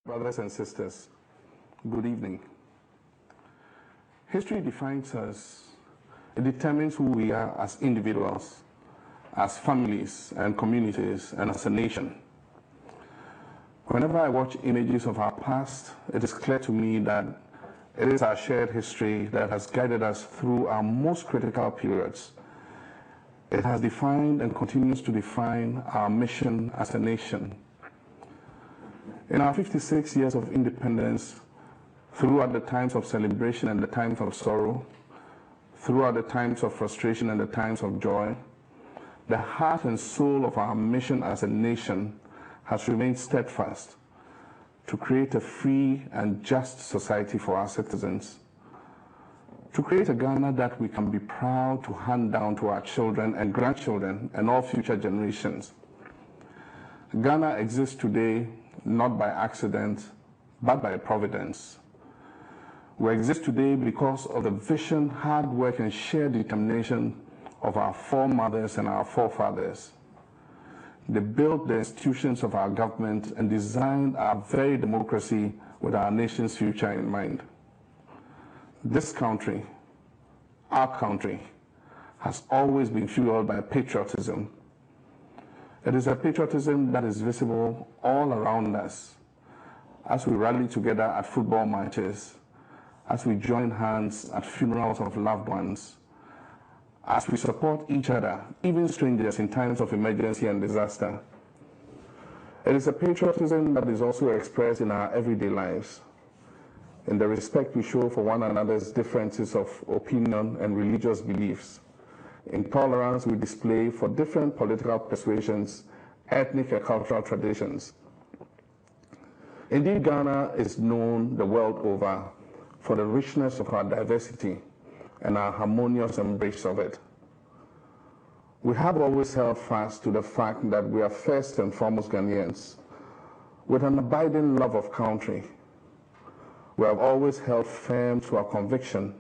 Brothers and sisters, good evening. History defines us. It determines who we are as individuals, as families and communities, and as a nation. Whenever I watch images of our past, it is clear to me that it is our shared history that has guided us through our most critical periods. It has defined and continues to define our mission as a nation. In our 56 years of independence, throughout the times of celebration and the times of sorrow, throughout the times of frustration and the times of joy, the heart and soul of our mission as a nation has remained steadfast to create a free and just society for our citizens, to create a Ghana that we can be proud to hand down to our children and grandchildren and all future generations. Ghana exists today not by accident, but by providence. We exist today because of the vision, hard work, and shared determination of our foremothers and our forefathers. They built the institutions of our government and designed our very democracy with our nation's future in mind. This country, our country, has always been fueled by patriotism. It is a patriotism that is visible all around us as we rally together at football matches, as we join hands at funerals of loved ones, as we support each other, even strangers, in times of emergency and disaster. It is a patriotism that is also expressed in our everyday lives, in the respect we show for one another's differences of opinion and religious beliefs, in tolerance we display for different political persuasions, ethnic and cultural traditions. Indeed, Ghana is known the world over for the richness of our diversity and our harmonious embrace of it. We have always held fast to the fact that we are first and foremost Ghanaians, with an abiding love of country. We have always held firm to our conviction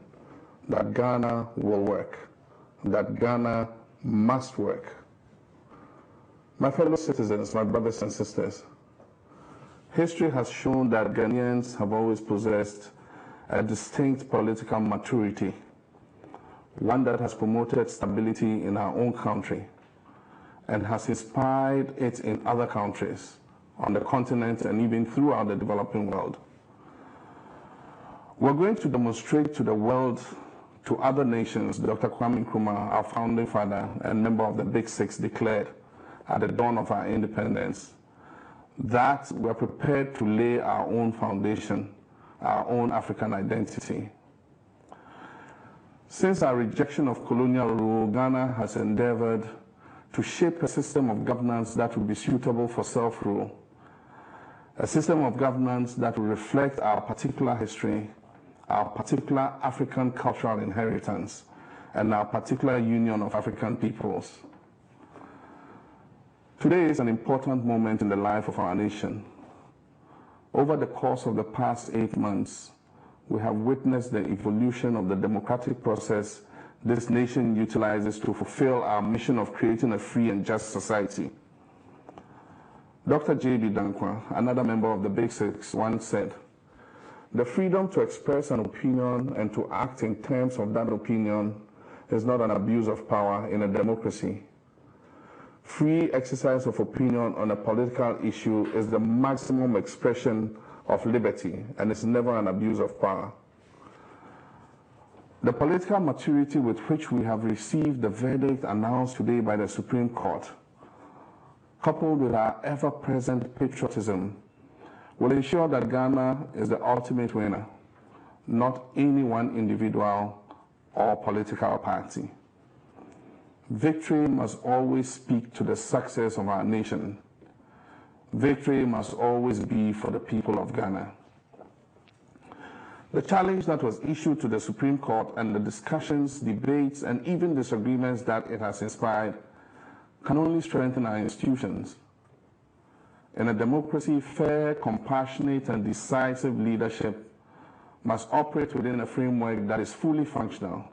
that Ghana will work, that Ghana must work. My fellow citizens, my brothers and sisters, history has shown that Ghanaians have always possessed a distinct political maturity, one that has promoted stability in our own country and has inspired it in other countries on the continent and even throughout the developing world. We're going to demonstrate to the world, to other nations, Dr. Kwame Nkrumah, our founding father and member of the Big Six, declared at the dawn of our independence that we're prepared to lay our own foundation, our own African identity. Since our rejection of colonial rule, Ghana has endeavored to shape a system of governance that will be suitable for self-rule, a system of governance that will reflect our particular history, our particular African cultural inheritance, and our particular union of African peoples. Today is an important moment in the life of our nation. Over the course of the past 8 months, we have witnessed the evolution of the democratic process this nation utilizes to fulfill our mission of creating a free and just society. Dr. J.B. Dankwa, another member of the Big Six, once said, "The freedom to express an opinion and to act in terms of that opinion is not an abuse of power in a democracy. Free exercise of opinion on a political issue is the maximum expression of liberty and is never an abuse of power." The political maturity with which we have received the verdict announced today by the Supreme Court, coupled with our ever-present patriotism, will ensure that Ghana is the ultimate winner, not any one individual or political party. Victory must always speak to the success of our nation. Victory must always be for the people of Ghana. The challenge that was issued to the Supreme Court and the discussions, debates, and even disagreements that it has inspired can only strengthen our institutions. In a democracy, fair, compassionate, and decisive leadership must operate within a framework that is fully functional.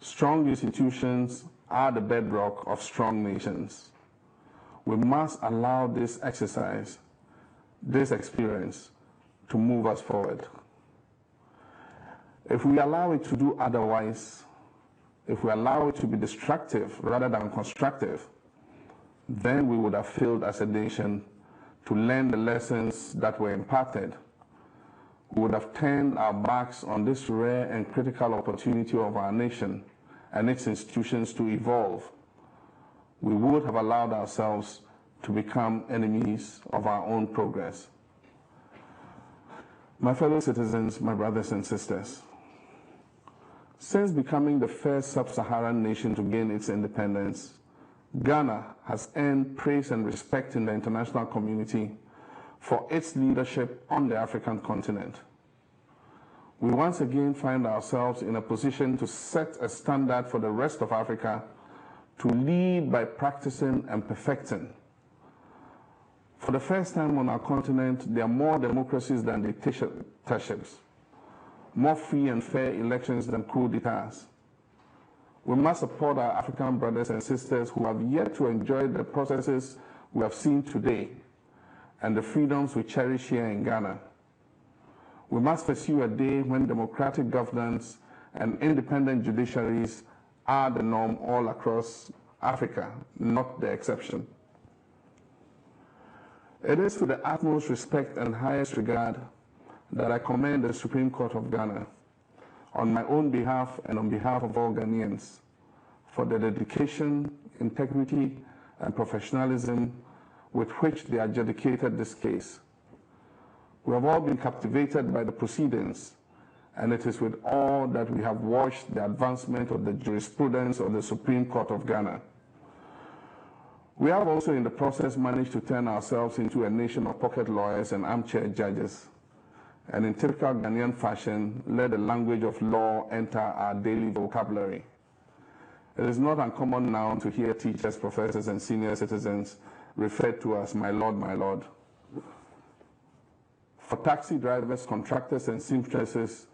Strong institutions are the bedrock of strong nations. We must allow this exercise this experience to move us forward. If we allow it to do otherwise, if we allow it to be destructive rather than constructive, then we would have failed as a nation to learn the lessons that were imparted. We would have turned our backs on this rare and critical opportunity of our nation and its institutions to evolve. We would have allowed ourselves to become enemies of our own progress. My fellow citizens, my brothers and sisters, since becoming the first sub-Saharan nation to gain its independence, Ghana has earned praise and respect in the international community for its leadership on the African continent. We once again find ourselves in a position to set a standard for the rest of Africa to lead by practicing and perfecting. For the first time on our continent, there are more democracies than dictatorships, more free and fair elections than coup d'etats. We must support our African brothers and sisters who have yet to enjoy the processes we have seen today and the freedoms we cherish here in Ghana. We must pursue a day when democratic governance and independent judiciaries are the norm all across Africa, not the exception. It is with the utmost respect and highest regard that I commend the Supreme Court of Ghana, on my own behalf and on behalf of all Ghanaians, for the dedication, integrity, and professionalism with which they adjudicated this case. We have all been captivated by the proceedings, and it is with awe that we have watched the advancement of the jurisprudence of the Supreme Court of Ghana. We have also in the process managed to turn ourselves into a nation of pocket lawyers and armchair judges, and in typical Ghanaian fashion, let the language of law enter our daily vocabulary. It is not uncommon now to hear teachers, professors, and senior citizens referred to as my lord, my lord. For taxi drivers, contractors, and seamstresses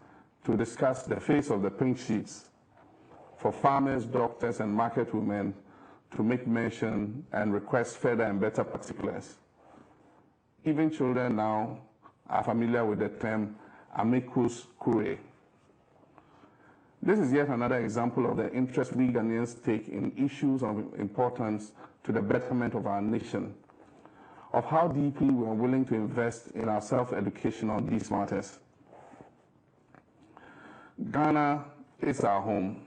to discuss the face of the pink sheets. For farmers, doctors, and market women to make mention and request further and better particulars. Even children now are familiar with the term amicus curiae. This is yet another example of the interest we Ghanaians take in issues of importance to the betterment of our nation, of how deeply we are willing to invest in our self-education on these matters. Ghana is our home.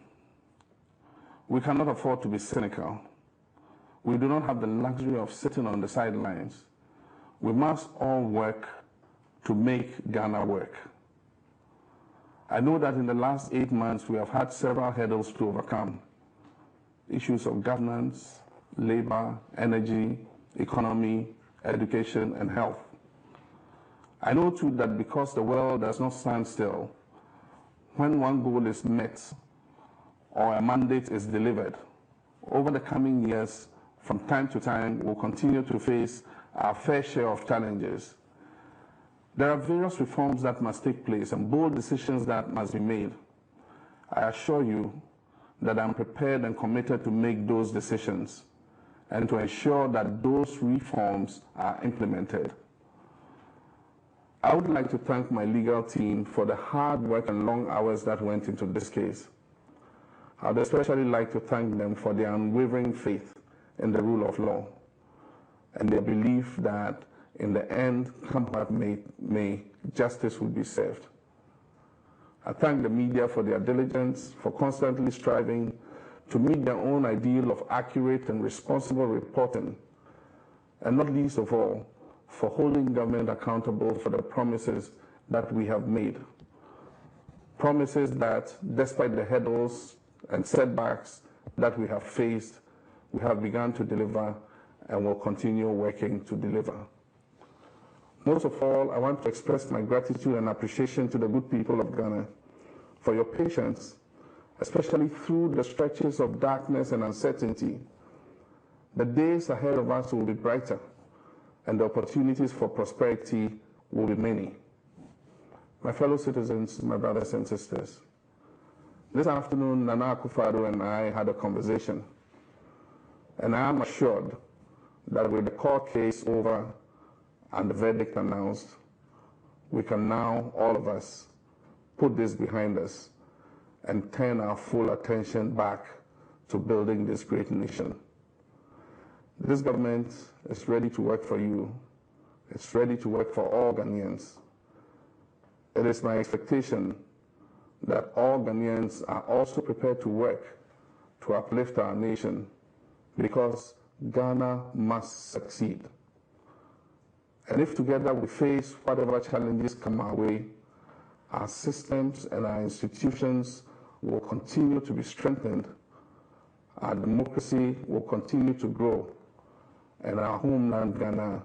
We cannot afford to be cynical. We do not have the luxury of sitting on the sidelines. We must all work to make Ghana work. I know that in the last 8 months, we have had several hurdles to overcome. Issues of governance, labor, energy, economy, education, and health. I know too that because the world does not stand still, when one goal is met or a mandate is delivered, over the coming years, from time to time, we'll continue to face our fair share of challenges. There are various reforms that must take place and bold decisions that must be made. I assure you that I'm prepared and committed to make those decisions and to ensure that those reforms are implemented. I would like to thank my legal team for the hard work and long hours that went into this case. I would especially like to thank them for their unwavering faith in the rule of law and their belief that in the end, come what may, justice will be served. I thank the media for their diligence, for constantly striving to meet their own ideal of accurate and responsible reporting, and not least of all, for holding government accountable for the promises that we have made. Promises that, despite the hurdles and setbacks that we have faced, we have begun to deliver and will continue working to deliver. Most of all, I want to express my gratitude and appreciation to the good people of Ghana for your patience, especially through the stretches of darkness and uncertainty. The days ahead of us will be brighter, and the opportunities for prosperity will be many. My fellow citizens, my brothers and sisters, this afternoon, Nana Akufo-Addo and I had a conversation, and I am assured that with the court case over, and the verdict announced, we can now, all of us, put this behind us and turn our full attention back to building this great nation. This government is ready to work for you. It's ready to work for all Ghanaians. It is my expectation that all Ghanaians are also prepared to work to uplift our nation, because Ghana must succeed. And if together we face whatever challenges come our way, our systems and our institutions will continue to be strengthened, our democracy will continue to grow, and our homeland Ghana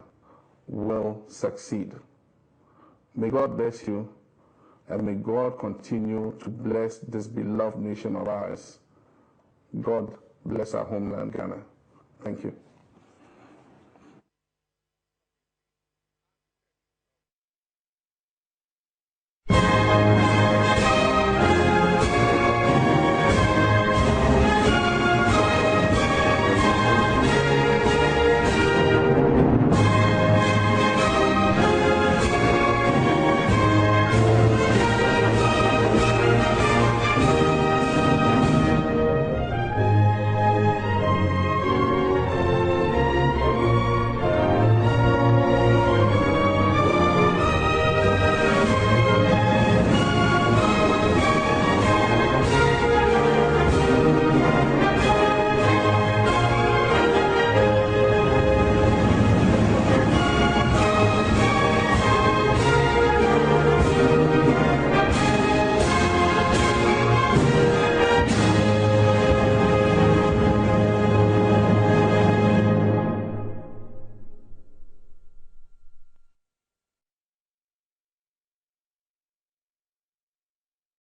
will succeed. May God bless you, and may God continue to bless this beloved nation of ours. God bless our homeland Ghana. Thank you.